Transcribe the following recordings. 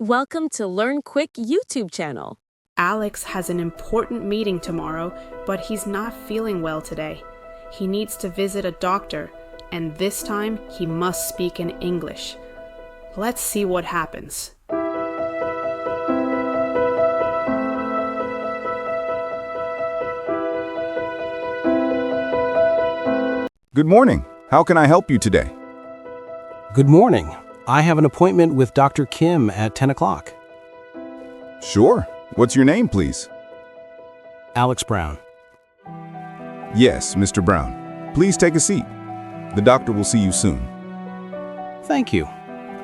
Welcome to Learn Quick YouTube channel. Alex has an important meeting tomorrow, but he's not feeling well today. He needs to visit a doctor, and this time he must speak in English. Let's see what happens. Good morning. How can I help you today? Good morning. I have an appointment with Dr. Kim at 10 o'clock. Sure. What's your name, please? Alex Brown. Yes, Mr. Brown. Please take a seat. The doctor will see you soon. Thank you.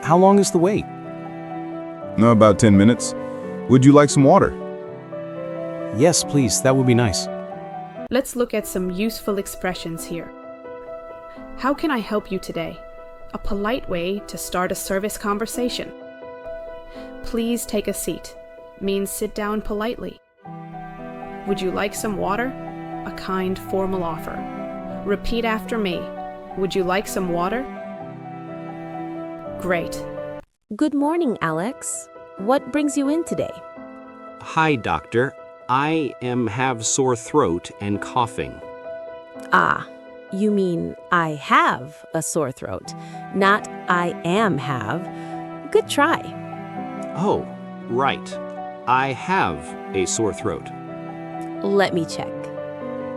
How long is the wait? About 10 minutes. Would you like some water? Yes, please. That would be nice. Let's look at some useful expressions here. How can I help you today? A polite way to start a service conversation. Please take a seat means sit down politely. Would you like some water? A kind formal offer. Repeat after me. Would you like some water? Great. Good morning, Alex. What brings you in today? Hi, doctor. I have sore throat and coughing. Ah, you mean I have a sore throat, not I have. Good try. Oh, right. I have a sore throat. Let me check.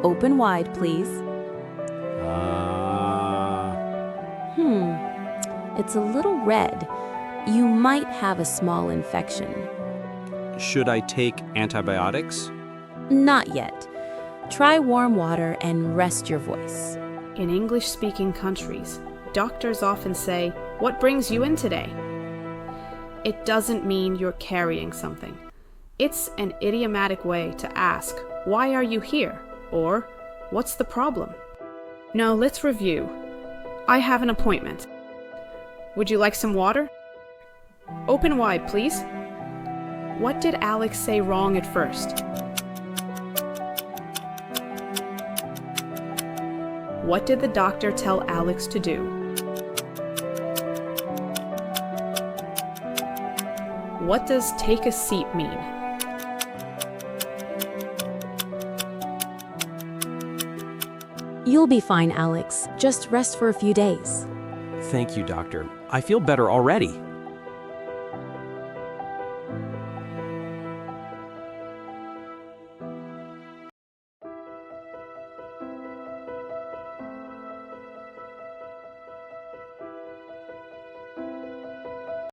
Open wide, please. It's a little red. You might have a small infection. Should I take antibiotics? Not yet. Try warm water and rest your voice. In English-speaking countries, doctors often say, "What brings you in today?" It doesn't mean you're carrying something. It's an idiomatic way to ask, "Why are you here?" or "What's the problem?" Now let's review. I have an appointment. Would you like some water? Open wide, please. What did Alex say wrong at first? What did the doctor tell Alex to do? What does take a seat mean? You'll be fine, Alex. Just rest for a few days. Thank you, doctor. I feel better already.